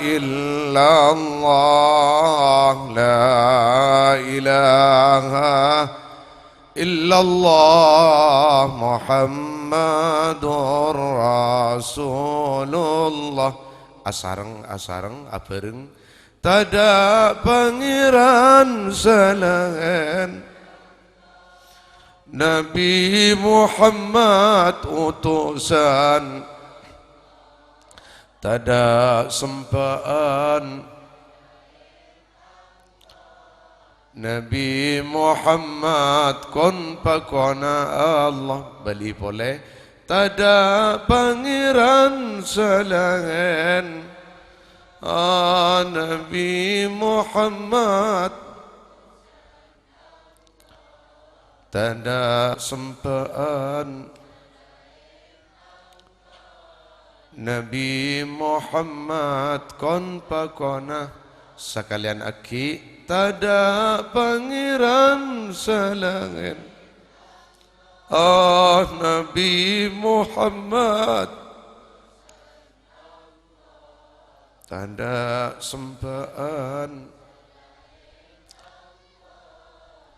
illallah, la ilaha illallah, Muhammadur Rasulullah. Asareng abareng tada pangeran selain Nabi Muhammad utusan, tada sempaan Nabi Muhammad kon pakona Allah bali boleh tada pangeran selain Nabi Muhammad, tada sempaan Nabi Muhammad kon pakona sekalian aki tada pangeran selangin Nabi Muhammad, tada sempaan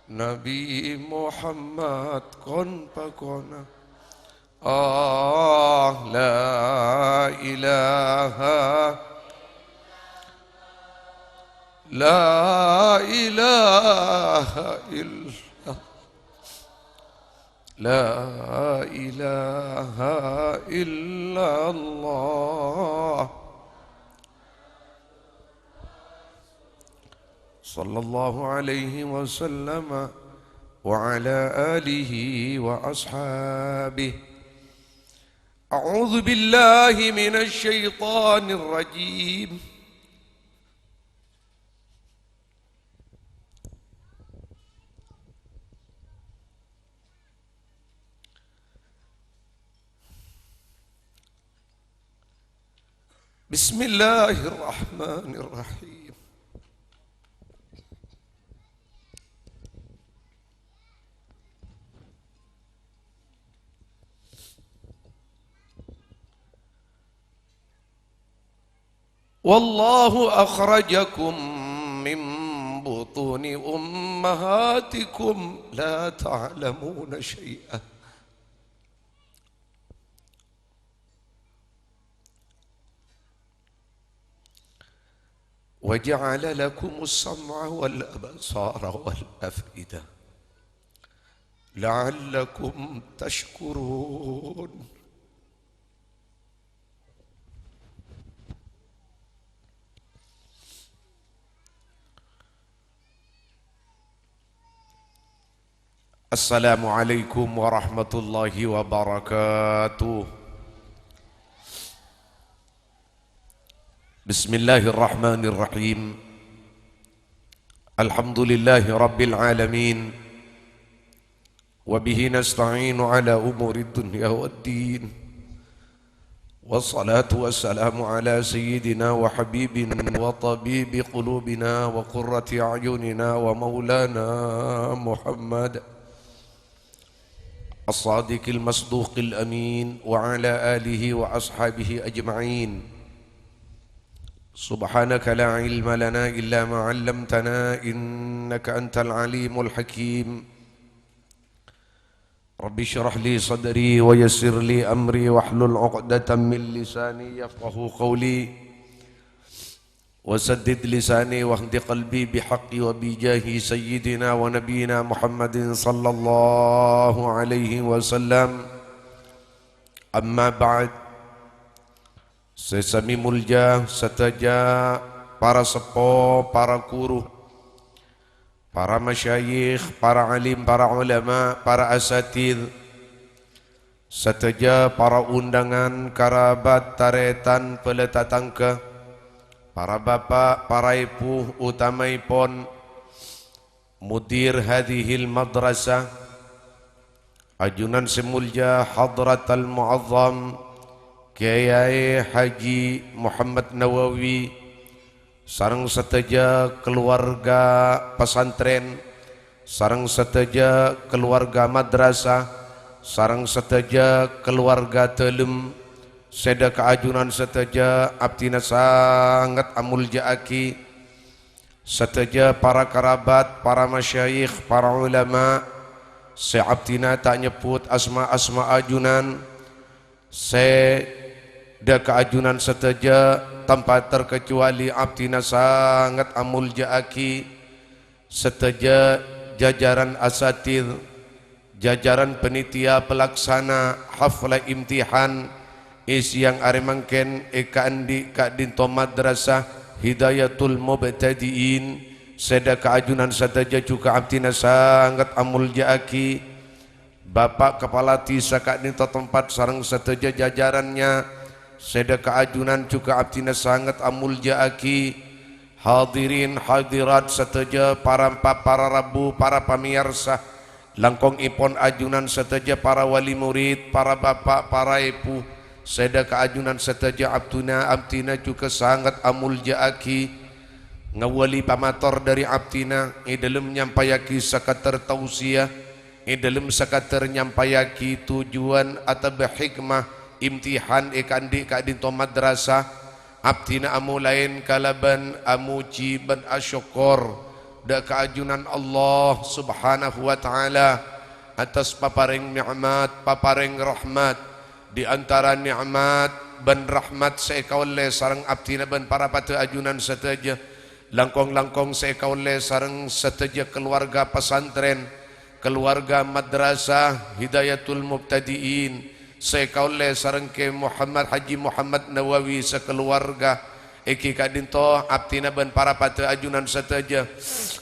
Nabi Muhammad kon pakona la ilaha illallah, la ilaha illallah. Sallallahu alaihi wasallam wa ala alihi wa ashabihi. A'udzu billahi minasy syaithanir rajim. Bismillahirrahmanirrahim. Wallahu akhrajakum min butuni ummahatikum la ta'lamuna syai'an. Wa ja'ala lakumus sam'a wal absara wal af'ida la'allakum tashkurun. Assalamualaikum warahmatullahi wabarakatuh. Bismillahirrahmanirrahim. Alhamdulillahi rabbil alamin. Wabihi nasta'inu ala umuri dunya waddin. Wassalatu wassalamu ala sayyidina wa habibina wa tabibi qulubina wa qurrati a'yunina wa maulana Muhammad الصادق المصدوق الأمين وعلى آله وأصحابه أجمعين. سبحانك لا علم لنا إلا ما علمتنا إنك أنت العليم الحكيم. رب اشرح لي صدري ويسر لي أمري واحلل عقدة من لساني يفقه قولي وسدد لساني واهد قلبي بحقي وبجاه سيدنا ونبينا محمد صلى الله عليه وسلم. أما بعد, sesami mulja sataja para sepuh, para guru, para masyayikh, para alim, para ulama, para asatidz, sataja para undangan, karabat, taretan, peletatangka, para bapak, para ibu, utamaipun mudir hadhil madrasah, ajunan semulja hadratal muazzam Kiai Haji Muhammad Nawawi, sareng sataja keluarga pesantren, sareng sataja keluarga madrasah, sareng sataja keluarga telem, seda keajunan seteja abtina sangat amul jaaki, seteja para kerabat, para masyayikh, para ulama, se abtina tak nyebut asma-asma ajunan, seda keajunan seteja tanpa terkecuali abtina sangat amul jaaki, seteja jajaran asatid, jajaran penitia pelaksana hafla imtihan yang aremangken eka andi ka dinto madrasah Hidayatul Mubtadiin, seda keajunan seteja juga abtina sangat amul jaaki, Bapak Kepala Tisa kak dinto tempat sarang seteja jajarannya, seda keajunan juga abtina sangat amul jaaki, hadirin hadirat seteja para rabu, para pamirsa langkong ipon ajunan seteja para wali murid, para bapak, para ibu, seda keajunan seteja abtina juga sangat amul jaaki, ngawali pamator dari abtina dalam nyampayaki sakater tausiah, dalam sakater nyampayaki tujuan atau hikmah imtihan ikandi kadinto madrasah abtina amu lain kalaban amuji ban asyukur da keajunan Allah subhanahu wa ta'ala atas paparing nikmat, paparing rahmat. Di antara nikmat ban rahmat seekaule sarang abtina ban para pata ajunan seteja langkong-langkong seekaule sarang seteja keluarga pesantren, keluarga madrasah Hidayatul Mubtadiin, seekaule sarang ke Muhammad Haji Muhammad Nawawi sekeluarga iki kadinto abtina ban para pata ajunan seteja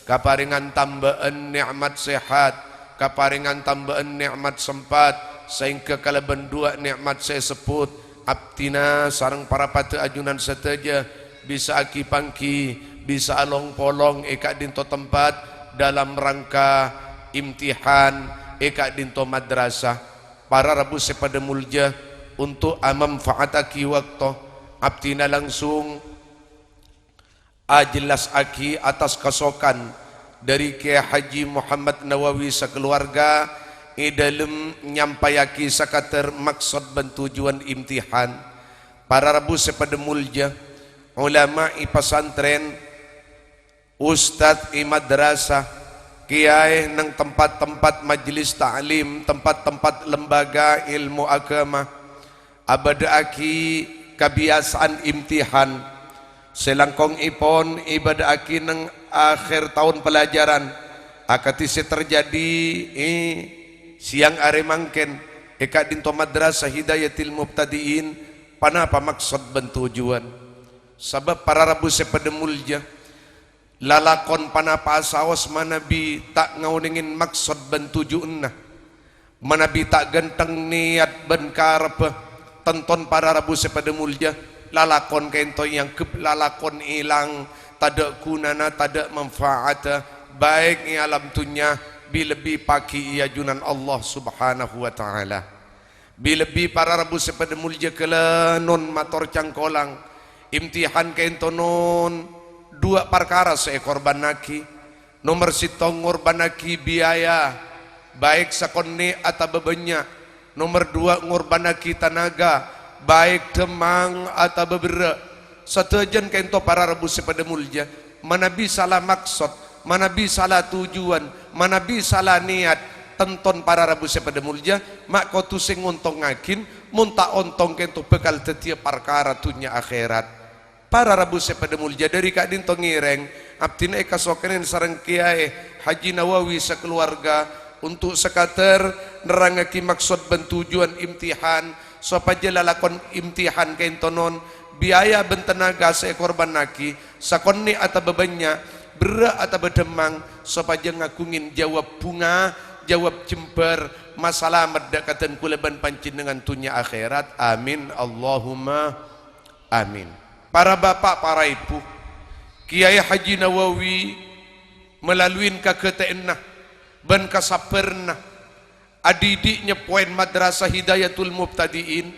kaparingan tambaan nikmat sehat, kaparingan tambaan nikmat sempat, sehingga kalaban dua nikmat saya sebut abtina sarang para pata ajunan seteja bisa aki pangki, bisa along polong eka dinto tempat dalam rangka imtihan eka dinto madrasah para rabu sepada mulja untuk manfaataki waktu abtina langsung jelas aki atas kesokan dari Kiai Haji Muhammad Nawawi sekeluarga dalam nyampayaki sakater maksud dan tujuan imtihan para rabu sepada mulja ulama i pesantren, ustadz i madrasah, kiai nang tempat-tempat majlis ta'lim, tempat-tempat lembaga ilmu agama abada aki kebiasaan imtihan selangkong ipon ibadah aki nang akhir tahun pelajaran akatisi terjadi siang aremangken eka dinto madrasah Hidayatul Mubtadiin panapa maksud dan tujuan sebab para rabu sepada mulja lalakon panapa asawas manabi tak ngauningin maksud dan tujuan manabi tak genteng niat ben karep tonton para rabu sepada mulja lalakon kento yang lalakon ilang tada kunana tada manfaat baik i alam dunya lebih paki iajunan Allah subhanahu wa ta'ala lebih para rabu sepada mulja kela non mator cangkolang imtihan kento non dua perkara seekor banaki nomor sitong ngorbanaki biaya baik sakonni atau bebenya, nomor dua ngorbanaki tenaga baik temang atau bebera setujan kento para rabu sepada mulja mana bisalah maksud, mana bisalah tujuan, mana bisalah niat tenton para rabu sepada mulja mak kotu sing ngontong ngakin munta ontong kento bekal tetia perkara tunya akhirat para rabu sepada mulja dari kak dinto ngireng abdina eka sokenen sareng kiai Haji Nawawi sekeluarga untuk sekater nerangaki maksud dan tujuan imtihan supaya lalakon imtihan kentonon biaya ben tenaga seekor banaki sakonni atau bebannya berak atau bedemang supaya ngakungin jawab bunga jawab jember masalah merdekatan kuleban pancin dengan tunya akhirat amin Allahumma amin. Para bapak para ibu Kiai Haji Nawawi melalui kaketeenah ban kasaperna adidiknya poin madrasah Hidayatul Mubtadiin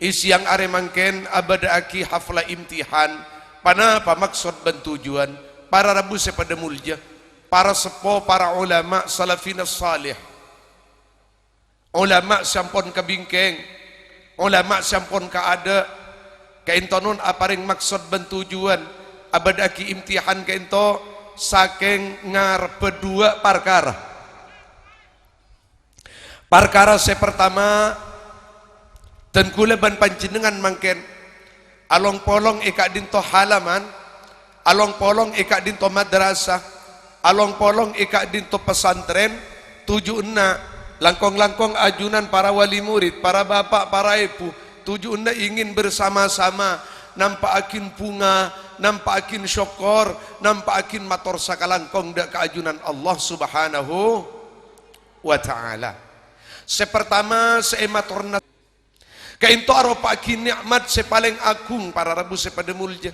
isiang aremangken abada aki hafla imtihan panapa maksud dan tujuan para rabu sepada mulja para sepo para ulama salafina salih ulama sampun kabingkeng ulama sampun ka ada kainto nun aparing maksud ben tujuan abadaki imtihan kainto saking ngarepe dua perkara. Perkara saya pertama dan kula ban panjenengan mangken along polong eka dinto halaman, along polong eka dinto madrasah, along polong eka dinto pesantren, tujuanna langkong-langkong ajunan para wali murid, para bapak, para ibu, tujuanna ingin bersama-sama nampakin bunga, nampakin syukur, nampakin mator sakalangkong dak keajunan Allah Subhanahu wa taala. Sepertama seematorna kainto aropakin nikmat sepaling agung para rabu sepada mulja.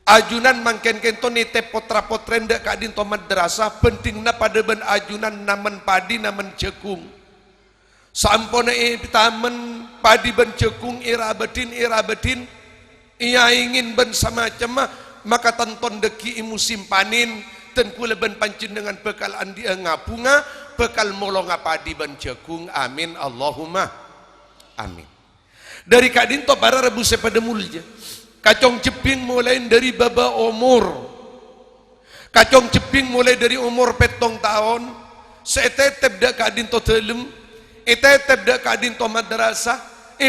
Ajunan mangken kento nite potra potren dak kadinto madrasah pentingna pada ben ajunan namen padi namen cekung. Sampone tamen padi ben cekung irabetin ia ingin ben sama cemah maka tonton deki musim panin ten kula ben pancen dengan bekal andi ngapunga bekal molonga padi ben cekung. Amin Allahumma amin. Dari kadinto para rebu sepada mulja kacong ceping mulai dari baba umur, kacong ceping mulai dari umur 7 tahun setetep dak kadinto telem etetep dak kadinto madrasah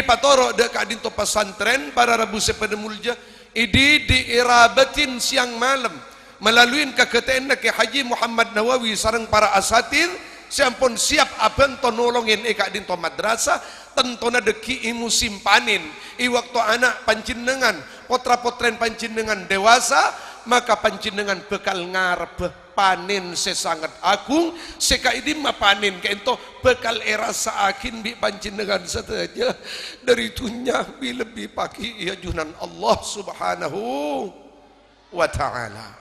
patoro dak kadinto pesantren para rebu sepada mulja idi diirabatin siang malam melalui keketeen ke Haji Muhammad Nawawi sareng para asatir sampun siap aben to nolongin eka dinto madrasah tentona deki musim panin i waktu anak panjenengan potra-potren panjenengan dewasa maka panjenengan bekal ngarep panen sesangat agung seka idi ma panen kento bekal erasa akin bi panjenengan saja dari dunya bi lebih paki ajunan Allah Subhanahu wa taala.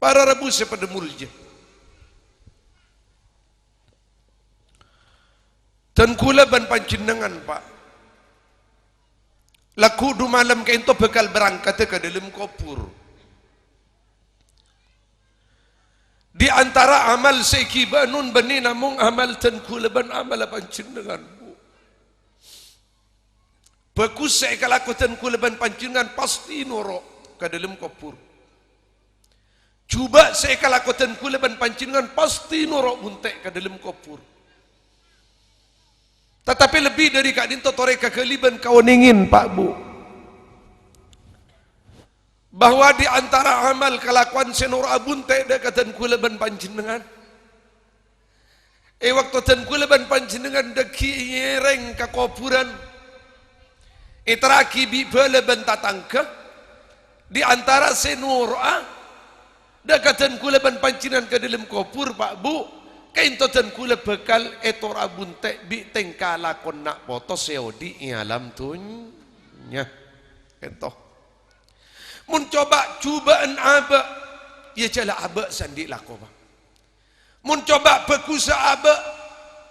Para rebu sepada mulja dan kula ban panjenengan pak laku du malam kento bekal berangkat ke dalam kubur. Di antara amal sekibanun bani namung amal dan kula ban amal panjenengan bu bagus saya kalaku dan kula ban panjenengan pasti norok ke dalam kubur. Coba saya kalakukan kula ban panjenengan pasti norok buntek ke dalam kubur. Tetapi lebih dari kadinto tore kekeliban kawaningin Pak Bu. Bahwa di antara amal kelakuan senor buntek dekatan kula ban panjenengan. Waktu ten kula ban panjenengan deki yereng ke kuburan. Teraki bi bala ban tatangke di antara senor dakatan kula ban pancingan ke dalam kubur Pak Bu kainto ten kula bekal etor abunte bi tengkala kon nak foto seodi alam tunya ento mun coba cubaan aba ya jala aba sandi lako Pak mun coba bekusa aba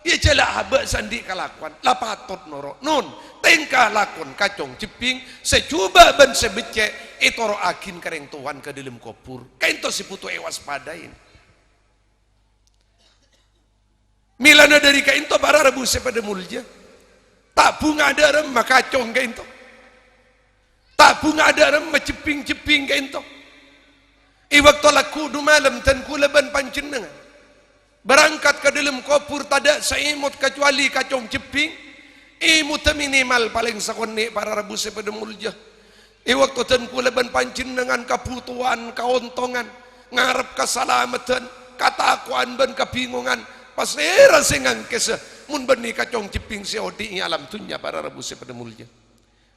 ya jala aba sandi kalakuan lapatot noro nun tengka lakon kacong ceping secuba ban sebecek itoro akin kareng tuan ke dalam kubur kainto si putu ewas padain milana dari kainto para rebu sepada mulja tak bunga ada rem makacong kainto tak bunga ada rem maceping-ceping kainto waktu laku du malam tan kula ban panjenengan berangkat ke dalam kubur tada saimut kecuali kacong ceping imut minimal paling sakone para rebu sepada mulja waktu ten kula ban panjenengan kabutuhan kauntongan ngarep keselamatan katakuan ban kebingungan pasera sengang kesa mun bani kacong ceping seodi alam dunya para rebu sepada mulja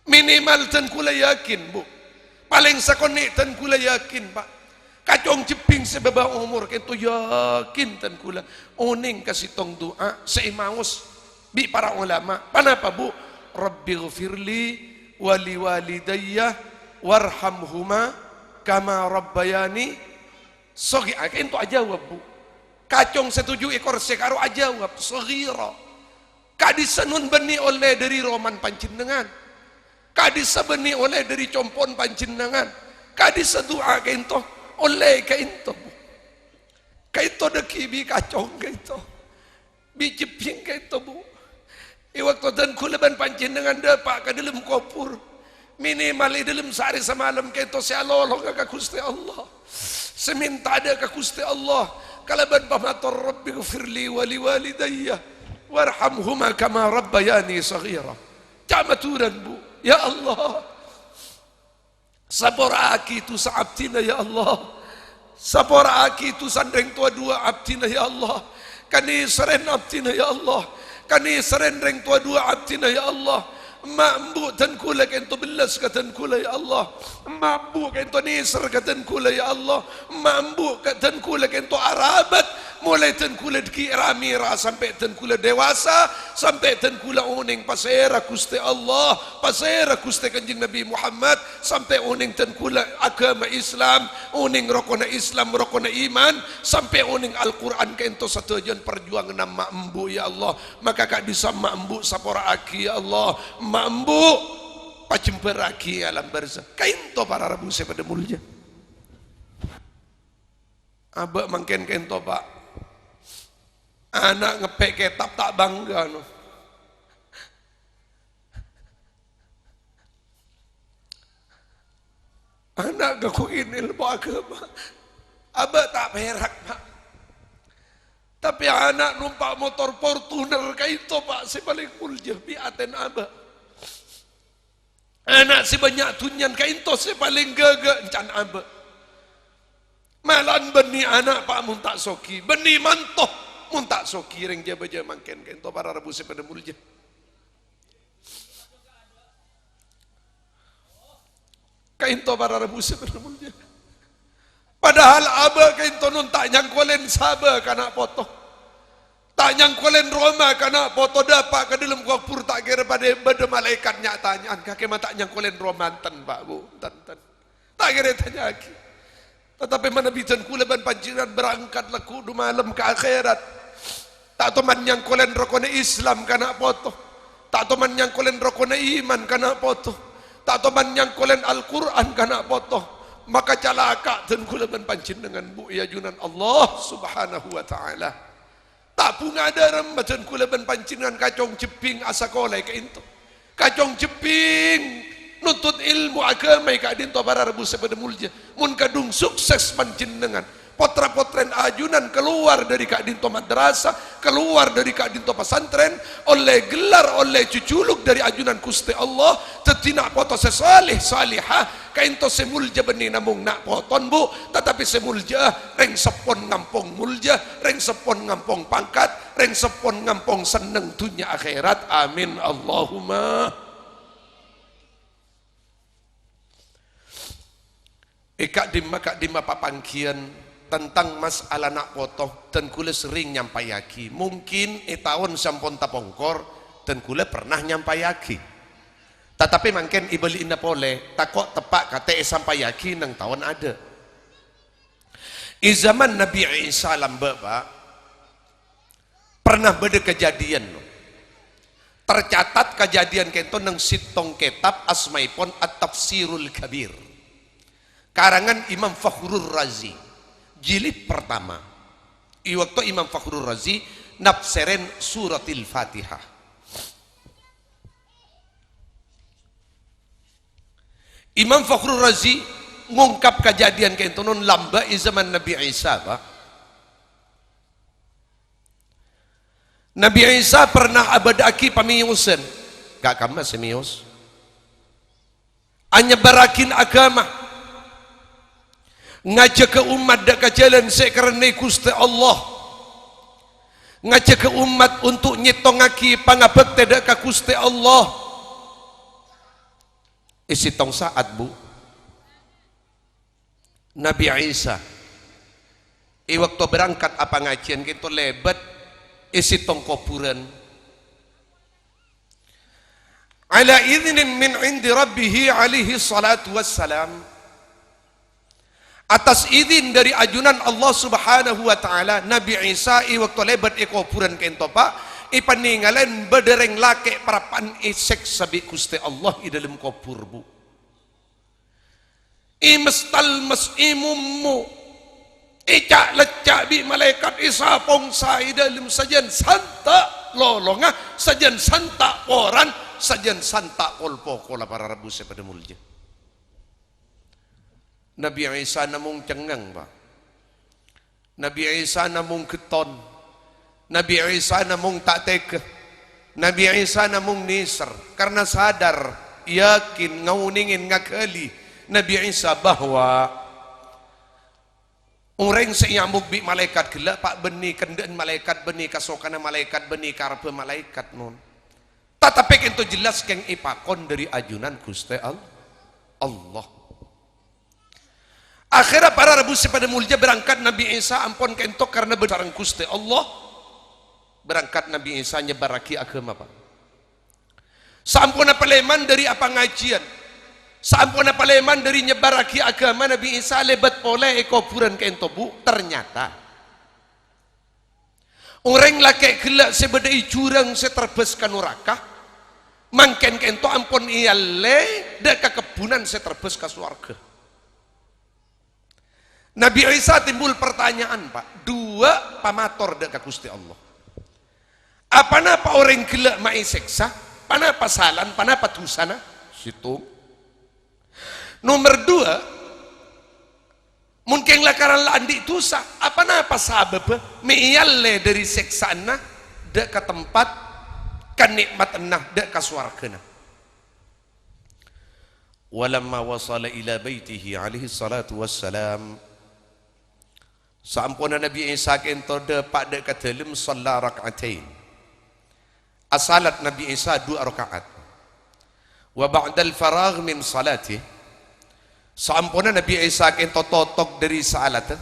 minimal ten kula yakin Bu paling sakone ten kula yakin Pak kacong ceping sebaba umur kento yakin ten kula oning kasih tong doa seimaus bi para ulama panapa Bu Rabbi ghfirli wali walidayya warhamhuma kama rabbayani sogi itu aja Bu kacong setuju ekor sekaro aja wab sogira kadisanun beni oleh dari roman panjenengan kadisa beni oleh dari compon panjenengan kadisa doa kento oleh kento kento deki bi kacong kento bi jeping kento Bu Waktu dan kulaban panjenengan dapat ke dalam kubur minimal di dalam sehari semalam kita sialolong ke Gusti Allah, seminta ada ke Gusti Allah. Kalaban pamator Rabbi gfirli wali walidayya warhamhuma kama rabbayani saghira. Camaturan bu, ya Allah, sabora aki tu saabtina ya Allah, sabora aki tu sandreng tua dua abdina ya Allah, kani seren abdina ya Allah, kani serendreng tua dua abdina ya Allah. Mambu dan kula kento belas katan kula ya Allah, mambu kento nisr katan kula ya Allah, mambu katan kula kento arabat mulai tan kula diki ramira sampai tan kula dewasa, sampai tan kula uning pasera Gusti Allah, pasera Gusti Kanjeng Nabi Muhammad, sampai uning tan kula agama Islam, uning rokona Islam, rokona iman, sampai uning Al-Quran kento satujuan perjuangan nama mambu ya Allah. Maka kak bisa mambu sapora aki ya Allah, mambu pacemperaki alam barzah. Kainto para rabu pada mulia. Abak mangken kainto pak. Anak ngepek kitab tak bangga no. Anak gakuin ilmu agama. Abak tak perak pak. Tapi anak numpak motor Fortuner kainto pak si paling mulia biaten abak. Anak si banyak tunyan kainto si paling gagak encan abak. Malan beni anak pak mun tak soki, beni mantoh mun tak soki ring jaba mangken kainto para rabu pada mulia. Kainto para rabu pada mulia. Padahal abak kainto nun tak nyangkolen sabar kana potong. Tak nyangkolen Roma karena foto dapat ke dalam kubur tak kira pada malaikat nyatanya kakek mata nyangkolen romantan pak bu tan tak kira tanya lagi. Tetapi mana bijan kulaban panjiran berangkat laku du malam ke akhirat. Tak teman nyangkolen rokone Islam karena foto. Tak teman nyangkolen rokone iman karena foto. Tak teman nyangkolen Al-Quran karena foto. Maka calaka dan kulaban panjin dengan bu ya junan Allah subhanahu wa ta'ala. Tak punga daram macam kulaban pancingan kacong ceping asa kolai ke into. Kacong ceping nuntut ilmu agama ka dinto para rabu pada mulia. Mun kadung sukses pancinengan. Potra-potren ajunan keluar dari kak dinto madrasah, keluar dari kak dinto pesantren, oleh gelar, oleh cuculuk dari ajunan Gusti Allah, tetina foto sesalih salihah, kainto semulja benih namung nak poton bu, tetapi semulja reng sepon ngampong mulja, reng sepon ngampong pangkat, reng sepon ngampong seneng dunia akhirat, amin Allahumma. Kak dimma papangkian tentang masalah nak potong dan kula sering nyampayaki. Mungkin tahun sampun tapongkor dan kula pernah nyampayaki. Tetapi mungkin ibeli inna pole takok tepak kata sampayaki nang tahun ada. Zaman Nabi Isa lambe pak pernah beda kejadian. Tercatat kejadian kento nang sitong kitab asmaipun At-Tafsirul Kabir. Karangan Imam Fakhrur Razi. Jilid pertama. Waktu Imam Fakhrur Razi nafseren suratil Fatihah. Imam Fakhrur Razi ngungkap kejadian kayak itu non lamba zaman Nabi Isa pak. Nabi Isa pernah abadaki pamiusan. Gak kama semius. Anyebarakin agama. Ngajak ke umat dak jalan sekarena Gusti Allah. Ngajak ke umat untuk nyetongaki pangabekti dak ka Gusti Allah. Isi tong saat bu Nabi Isa waktu berangkat apa ngajian gitu lebat isi tong kuburan ala idnin min indi rabbih alaihi salatu wassalam, atas izin dari ajunan Allah subhanahu wa ta'ala. Nabi Isa waktu lebat kuburan kento pak ipaninggalan bedereng lake parapan isek sabi Gusti Allah di dalam kubur bu. Imestal mes imummu icak lecak bi malaikat isa pongsa di dalam sajian santa lolonga sajan santa poran sajan santa kolpo kola para rabu sepada mulja. Nabi Isa namung cengang ba, Nabi Isa namung keton, Nabi Isa namung tak teke, Nabi Isa namung nisar karena sadar yakin ngauningin ngakali Nabi Isa bahwa orang senyambuk bi malaikat gelap pak beni kendaan malaikat beni kasokana malaikat beni karpe malaikat nun. Tetapi itu jelas keng ipakon dari ajunan Gusti Allah. Akhirnya para rabu sepada mulja berangkat Nabi Isa ampun kentok karena berdarang Gusti Allah. Berangkat Nabi Isa nyebaraki agama pak. Sampuna paleman dari apa ngajian. Sampuna paleman dari nyebaraki agama Nabi Isa lebat oleh ekopuran kento bu. Ternyata orang laki gelak sebedai curang seterbeskan neraka. Mangken kento ampun iyalle deka kebunan seterbes ke surga. Nabi Isa timbul pertanyaan pak. Dua pamator deka Gusti Allah. Apa napa orang gelak mai seksa? Panapa salan? Panapa tusana? Situ. Nomor dua, mungkinlah karena andi tusa. Apa napa sabab? Miyalle dari seksana dek ke tempat kanikmat enah dek ke swargana. Walamma wasala ila baitihi alaihi salatu wassalam. Sampuna Nabi Isa kento depak dek ke dalam salat rakaatain. Asalat Nabi Isa 2 rakaat. Wa ba'dal faragh min salatih. Sampuna Nabi Isa kento totok dari salat.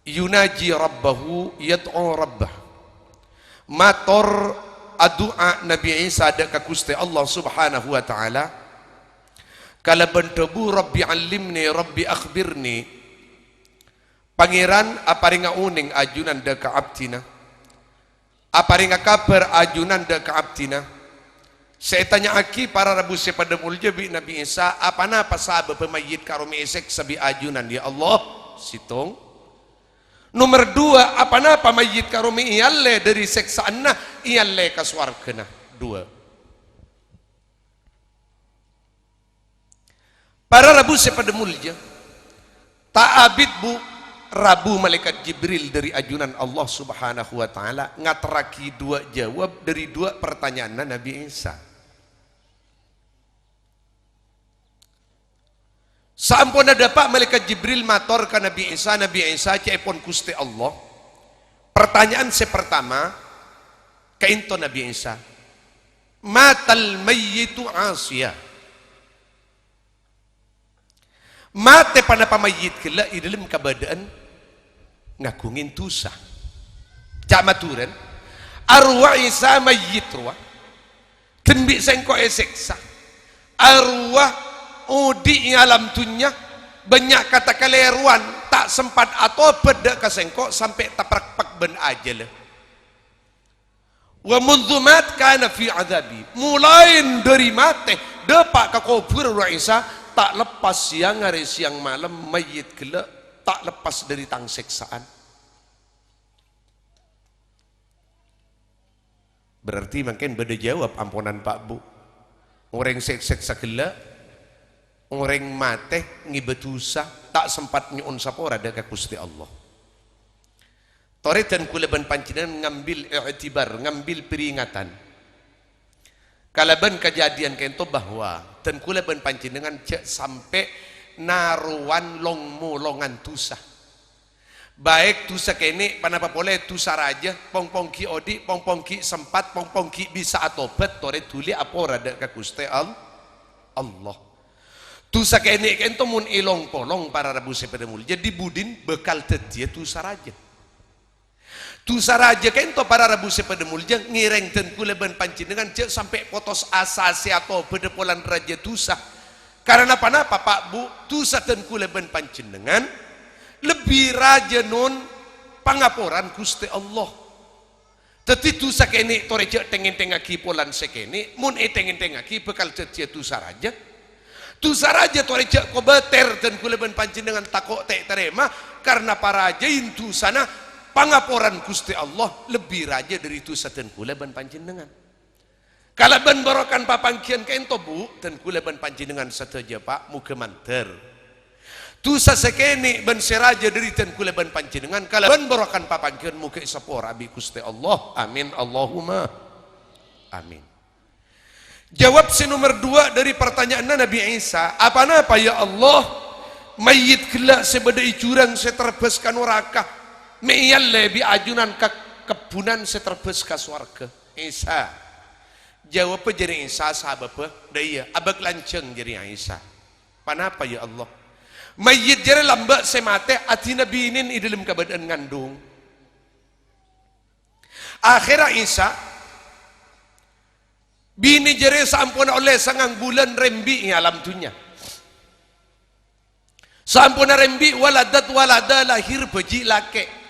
Yunaji rabbahu yad'u rabbah. Mator adua Nabi Isa deka Gusti Allah Subhanahu wa taala. Kala bentebu Rabbi allimni Rabbi akhbirni. Pangeran aparinga uning ajunan deka abdina. Aparinga kabar ajunan deka abdina. Saya tanya aki para rabu sepada mulja bi Nabi Isa apa napa sahabat pemayit karumi esek sabi ajunan ya Allah sitong. Nomor 2 apa napa mayit karumi iyalle dari seksaanna iyalle ka swargana. 2. Para rabu sepada mulja ta'abid bu Rabu malaikat Jibril dari ajunan Allah Subhanahu wa taala ngateraki 2 jawab dari 2 pertanyaan Nabi Isa. Sampun ada pak malaikat Jibril mator ke Nabi Isa cepon Gusti Allah. Pertanyaan pertama kainto Nabi Isa. Matal mayyitu asya. Mate panapa mayit kela di dalam keadaan ngagungin tusa. Cak maturan arwah Isa mayit ruah tenbi sengko eseksa arwah udi alam dunya banyak kata kaleruan tak sempat atau beda kasengko sampai taprak-pak ben aja lah. Wa mundzumat kana fi azabi mulai dari mate depak ke kubur arwah Isa tak lepas siang hari siang malam mayit gelak tak lepas dari tang seksaan. Berarti mungkin beda jawab ampunan Pak Bu. Orang seksa gelak, orang mate ngibetusa tak sempat nyuun sapora daga Gusti Allah. Tore dan kuleban pancingan ngambil i'tibar, ngambil peringatan. Kalaban kejadian kento bahwa dan kuleban pancingan cek sampai naruan longan tusa. Baik tusa kene panapa boleh tusa raja pong ki odi pong ki sempat pong ki bisa atobat tore tuli apora dak ka Gusti Allah. Tusa kene kento mun ilong polong para rabu sepeda mulja jadi budin bekal tetie tusa raja. Tusa raja kento para rabu sepeda mulja ngireng dan kuleban pancingan cek sampai potos asasi atau bedepolan raja tusa. Karena apa Pak Bu tusa dan kuleban pancingan lebih raja nun pangaporan Gusti Allah. Teti tusa kene toreja tengen tengaki polan sekene mun tengen tengaki bekal tetie tusa raja. Tusa raja toreja ko beter dan kuleban pancingan takok tek terema karena para raja intu sana pangaporan Gusti Allah lebih raja dari itu saten kula ban panjenengan. Kalau ban barokan papangkian kento bu dan kula ban panjenengan sateja pak muga manter. Tu sasekene ban seraja dari ten kula ban panjenengan kalau ban barokan papangkian muga isapor abi Gusti Allah. Amin Allahumma amin. Jawab si nomor 2 dari pertanyaan Nabi Isa, apa ya Allah, mayit kelak sebedai curang seterbeskan neraka. Meyal lebih ajunan ke kebunan seterbes ke swarga. Isa jawab jadi Isa sahabat apa daya abak lanceng jadi Isa. Panapa ya Allah, mayit jadi lambak semate atina binin i dalam keadaan ngandung. Akhirnya Isa bini jadi sampun oleh sangang bulan rembi alam dunia. Sampun rembi waladat walada lahir beji lake.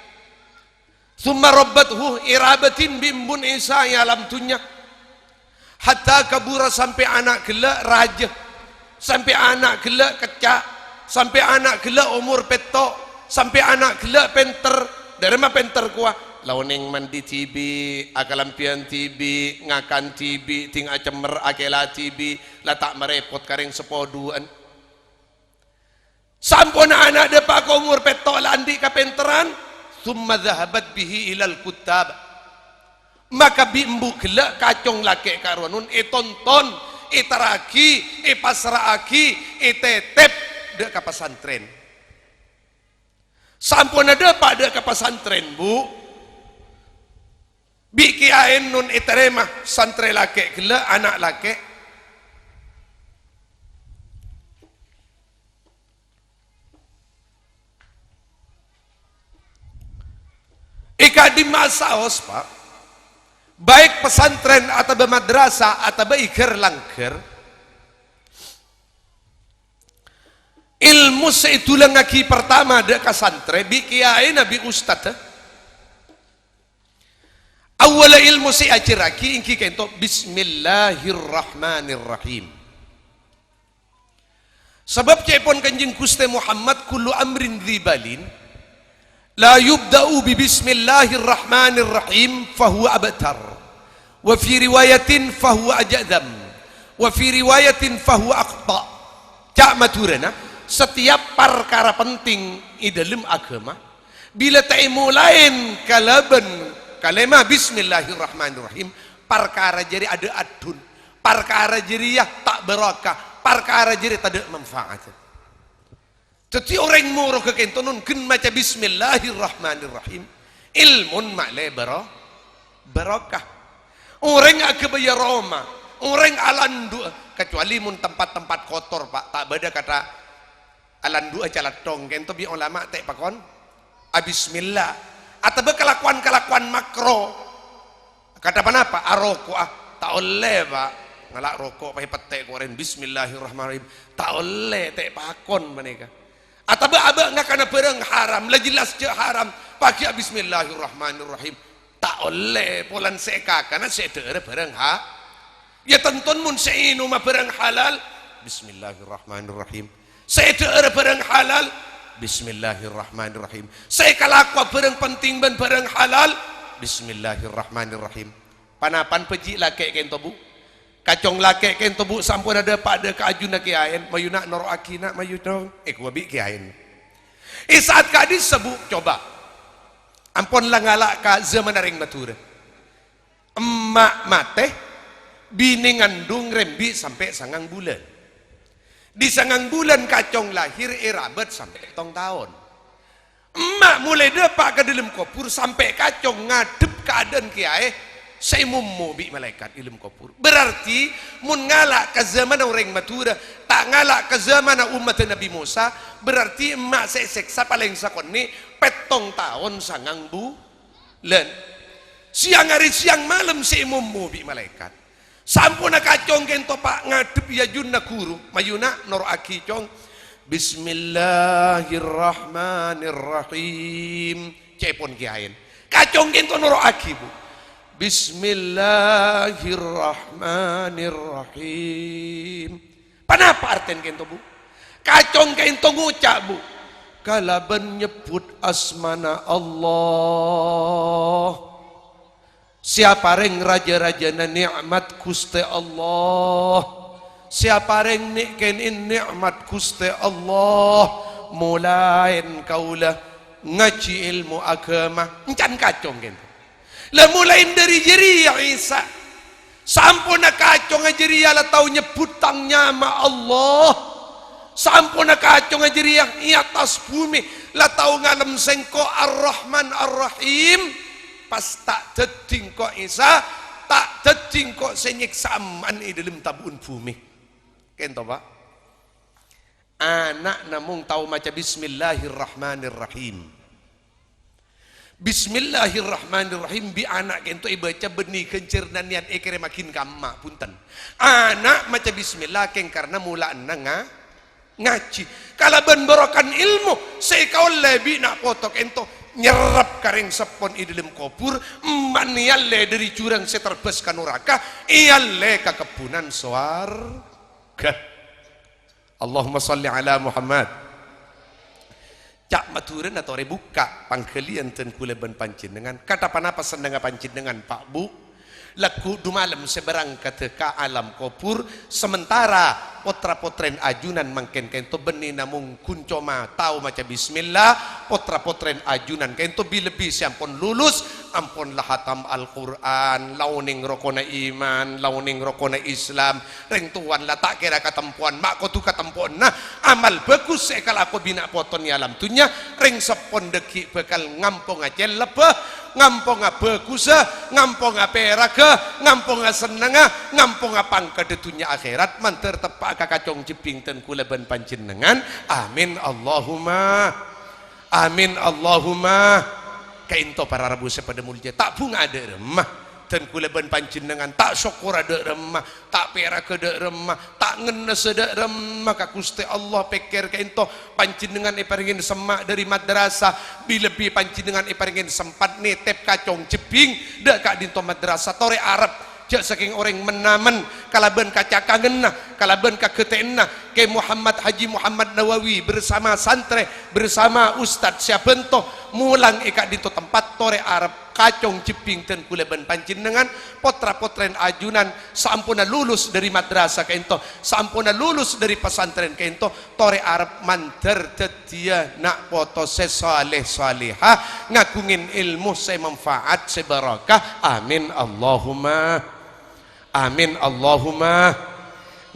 Summa rabbathu irabatin bimbun Isa yang alam dunia. Hatta kabura sampai anak gelak raja, sampai anak gelak kecak, sampai anak gelak umur petok, sampai anak gelak penter. Dari mana penter kuah? Launing mandi tibi, akalampian tibi, ngakan tibi, ting acemer akela tibi, latak merepot karing sepoduan. Sampun anak depak umur petok landi kapenteran. Thumma dhahabat bihi ilal kutab, maka bimbu gelak kacong lake karwanun tonton taraki pasraaki tetep dek ke pesantren. Sampun ada pak dek ke pesantren bu bikiain nun iteremah santre lake gelak anak lake. Ika di masa os pak, baik pesantren atau madrasah atau iker langker, ilmu seitulah ngaki pertama dek kasantren bikiai nabi ustad. Awal ilmu si ajiraki ingki kento Bismillahirrahmanirrahim. Sebab cepon kanjeng Gusti Muhammad kullu amrin dzibalin la yubda'u bi bismillahirrahmanirrahim fahuwa abtar wa fi riwayatin fahuwa ajadam wa fi riwayatin fahuwa aqta. Cak maturana setiap perkara penting di dalam agama bila tak mulain kalaban kalemah bismillahirrahmanirrahim perkara jadi ada adun, perkara jadi ya tak berakah, perkara jadi tak ada manfaat. Tetapi orang moro ke kentonun ken maca bismillahirrahmanirrahim ilmun maklai barakah. Orang ke baya Roma, orang alandu kecuali mun tempat-tempat kotor pak tak beda kata alandu aja latong kento bi ulama tak pakon bismillah atau kelakuan-kelakuan makro kata apa aroko tak oleh pak ngalak rokok pakai petek kemarin bismillahirrahmanirrahim tak oleh tak pakon mereka. Atau abang nak kena perang haram, lah jelas je haram. Pakai bismillahirrahmanirrahim. Tak oleh polan seka karena sedere perang ha. Ya tonton mun seinu ma perang halal. Bismillahirrahmanirrahim. Sedere perang halal. Bismillahirrahmanirrahim. Saya kalakwa perang penting ben perang halal. Bismillahirrahmanirrahim. Panapan peji lake kento bu. Kacong lake kento bu sampun ada pada keaju nak kiain mayuna noro akina mayuna kuabi kiain. Saat kadis sebu coba ampun lah ngalak ka zaman ring matura emak mate bini ngandung rembi sampai sangang bulan. Di sangang bulan kacong lahir irabat sampai tahun. Emak mulai depak ke dalam kopur sampai kacong ngadep keadaan kiai saya mummu bi malaikat ilmu kopur. Berarti mun ngalak ke zaman orang matura tak ngalak ke zaman umat Nabi Musa berarti emak saya seksa paling sakon ni petong tahun sangang bulan. Siang hari siang malam saya mummu bi malaikat. Sampun kacong kento pak ngadep ya junna guru mayuna nor aki cong Bismillahirrahmanirrahim cepon kiain kacong kento nor aki bu Bismillahirrahmanirrahim. Panapa artian kento bu? Kacong kento ngucap bu. kalaban nyebut asmana Allah. Siapa reng raja-rajana nikmat Gusti Allah, siapa reng nikkenin nikmat Gusti Allah, mulain kaulah ngaji ilmu agama encan kacong gitu. Lah mulain dari jeri ya Isa sampun kacong jeri ya la tau nyebut tang nyama Allah, sampun kacong jeri yang i atas bumi la tau ngalem sengko Ar-Rahman Ar-Rahim. Pas tak deding kok Isa, tak deding kok senyiksaman di dalam tabun bumi. Kento Pak? Anak namung tahu maca Bismillahirrahmanirrahim. Bismillahirrahmanirrahim bi anak kento ibaca benih kencirnan niat ekere makin kamma punten. Anak maca bismillah keng karena mula nanga ngaji. Kalau ben borokan ilmu, saya kau lebih nak foto kento nyerap kareng sepon i dalam kubur man yalle dari jurang seterbes ka neraka iyalle ka kebunan swarga. Allahumma salli ala Muhammad. Cak maturen atau rebuka pangkelian ten kuleban panjenengan kata panapa sendenga panjenengan Pak Bu laku dumalem seberang ke alam kubur sementara potra-potren ajunan mangken kento benih namung kuncoma tahu maca bismillah potra-potren ajunan kento lebih siampun lulus ampun lah hatam Al-Quran launing rokona iman launing rokona Islam reng tuan lah tak kira katempuan mak ko tu katempuan nah amal bagus sekal aku bina poton ni alam tunya reng sepon deki bekal ngampung aja lebah ngampung bagus ngampung peraga ngampung senenga ngampung pangka detunya akhirat manter tepak kakacong jeping ten kuleban panjenengan amin Allahumma amin Allahumma kainto para rabu sepada mulia tak bunga ada remah ten kuleban panjenengan tak syukur ada remah tak perak ada remah tak ngenes ada remah ka Gusti Allah pikir kainto panjenengan iparingin semak dari madrasah bila bi panjenengan iparingin sempat netep kacong jeping dak kak dinto madrasah tore Arab jak saking orang menamen kalaban kaca kangenna kalaban kaketenna ke Muhammad Haji Muhammad Nawawi bersama santre bersama Ustadz siapento mulang eka dito tempat tore Arab kacong jeping ten kuleban panjenengan potra-potren ajunan sampuna lulus dari madrasah kento sampuna lulus dari pesantren kento tore Arab manter tetia nak poto sesaleh salihah ngagungin ilmu se manfaat se barakah amin Allahumma amin Allahumma.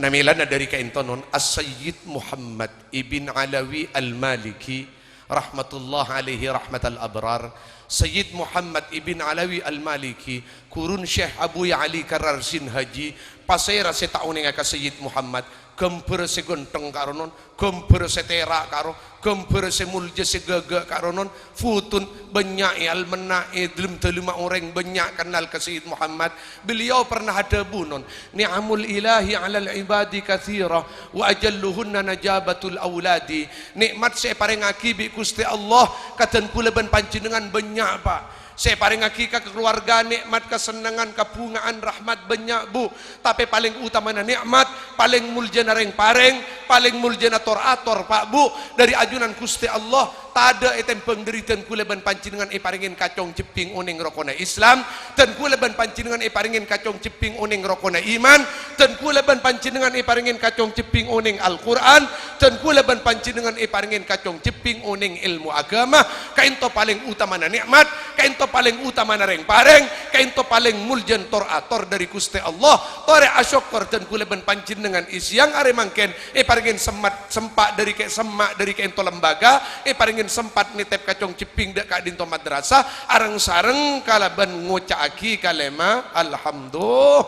Namilana dari kaintonon As-Sayyid Muhammad Ibn Alawi Al-Maliki rahmatullah alaihi rahmatal abrar. Sayyid Muhammad Ibn Alawi Al-Maliki kurun Syekh Abu Ali Kararsin Haji pasera setauning ka Sayyid Muhammad gemper segonteng karonon gemper setera karo gemper semulja segaga karonon futun banyak al menae dalam telima orang banyak kenal ke Sayyid Muhammad. Beliau pernah ada bunon ni'amul ilahi alal ibadi kathira wa ajalluhunna najabatul awladi. Nikmat saya paring akibi Gusti Allah katan kuleban panjenengan banyak Pak. Saya paling hakika keluarga nikmat kesenangan kebungaan rahmat banyak Bu, tapi paling utama nikmat paling muljana reng pareng paling muljana ator Pak Bu dari ajunan Gusti Allah tak ada etem penderitaan kuleban pancingan paringin kacong jeping uning rokona Islam dan kuleban pancingan paringin kacong jeping uning rokona iman dan kuleban pancingan paringin kacong jeping uning Al-Quran dan kuleban pancingan paringin kacong jeping uning ilmu agama kainto paling utama nikmat kainto paling utama nareng pareng kainto paling muljan ator dari Gusti Allah tore asyokor dan kuleban pancingan isyang are mangken paringin sempak dari ke semak dari kainto lembaga paringin sempat nitep kacong ciping dak kak dinto madrasah arang sareng kalaban ngocaaki kalema alhamdulillah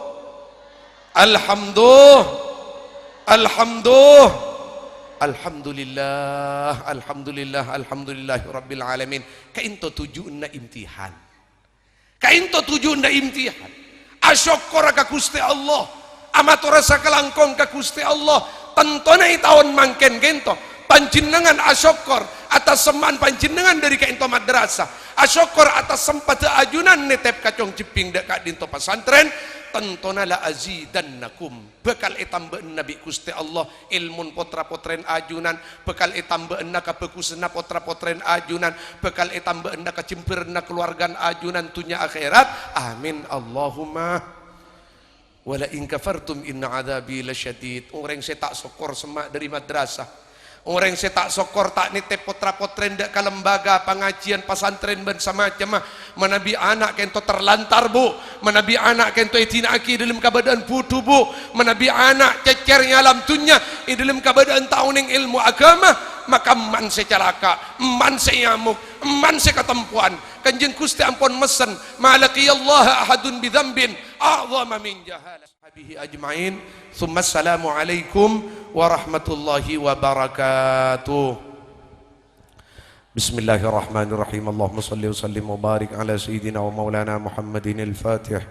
alhamdulillah alhamdulillah alhamdulillah alhamdulillah alhamdulillah rabbil alamin kainto tujuanna imtihan kainto tujuanna imtihan asyokor ka Gusti Allah amator rasa kelangkong ka Gusti Allah tentonai tahun mangken gento panjenengan asyokor atas semaan panjenengan dari ka into madrasah, asyukur atas sempat ajunan netep kacong ceping dekat dinto pesantren, tentona la azidannakum, bekal etambeun nabi Gusti Allah ilmun potra-potren ajunan, bekal etambeun ka pekusna potra-potren ajunan, bekal etambeun ka cempirna keluargan ajunan tunya akhirat. Amin Allahumma. Wala in kafartum inna adzabi lasyadid. Orang saya tak sokor semak dari madrasah, orang saya tak sokor tak nitip potra-potren dek ke lembaga pengajian pesantren ben semacam menabi anak kento terlantar bu, menabi anak kento itinaki dalam keadaan putu bu, menabi anak cecernya alam tunya di dalam keadaan tauning ilmu agama, maka man secelaka, man seyamuk, man seketempuan. Kanjeng Gusti ampun mesen, malaqiyallah ahadun bidzambin a'zama min jahalah habihi ajmain. Tsumma assalamu alaikum warahmatullahi wabarakatuh. Bismillahirrahmanirrahim. Allahumma salli wa sallim wa barik ala sayyidina wa maulana Muhammadin al-Fatih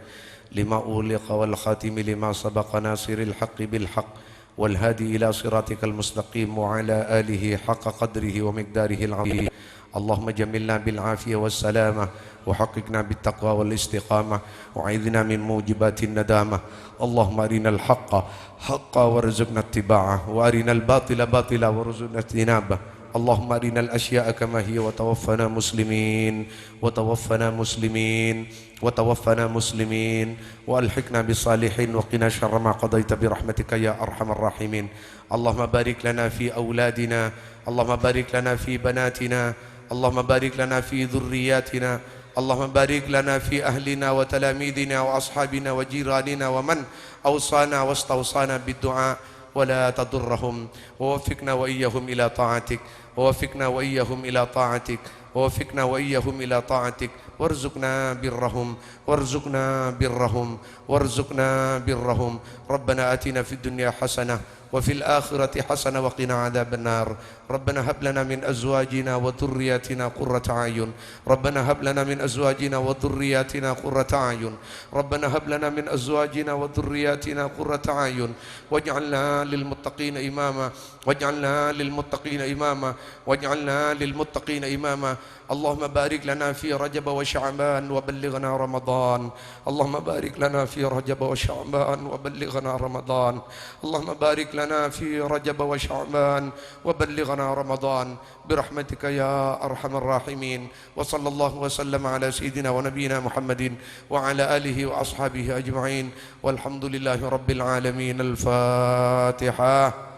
lima uliqa wal khatimi lima sabaqa nasiril haqqi bil haqq wal hadi ila siratikal mustaqim wa ala alihi haqqa qadrihi wa miqdarihi al-azim. Allahumma jamilna bil afiyah was salamah wa haqiqna bit taqwa wal istiqamah wa a'idhna min mujibatin nadamah. Allahumma arinal haqqa haqqa warzuqna ittiba'ah wa arinal batila batila warzuqna ijtinabah. Allahumma arinal asya'a kama hiya wa tawaffana muslimin wa tawaffana muslimin wa tawaffana muslimin wa alhiqna bis salihin wa qina syarra ma qadaita bi rahmatika ya arhamar rahimin. Allahumma barik lana fi auladina, Allahumma barik lana fi banatina, Allahumma barik lana fi dhurriyyatina, Allahumma barik lana fi ahlina wa talamidina wa ashabina wa jiranina wa man awsana wa stawsana bid-du'a wa la tadurrahum wa waffiqna wa iyyahum ila ta'atik wa waffiqna wa iyyahum ila ta'atik wa waffiqna wa iyyahum ila ta'atik warzuqna birrahum warzuqna birrahum warzuqna birrahum. Rabbana atina fid dunya hasanah وفي الآخرة حسنة وقنا عذاب النار. ربنا هب لنا من أزواجنا وذرياتنا قرة أعين. ربنا هب لنا من أزواجنا وذرياتنا قرة أعين. ربنا هب لنا من أزواجنا وذرياتنا قرة أعين واجعلنا للمتقين إماما واجعلنا للمتقين إماما واجعلنا للمتقين إماما. اللهم بارك لنا في رجب وشعبان وبلغنا رمضان. اللهم بارك لنا في رجب وشعبان وبلغنا رمضان. اللهم بارك لنا في رجب وشعبان وبلغنا رمضان برحمتك يا أرحم الراحمين. وصلى الله وسلم على سيدنا ونبينا محمد وعلى آله وأصحابه أجمعين والحمد لله رب العالمين. الفاتحة.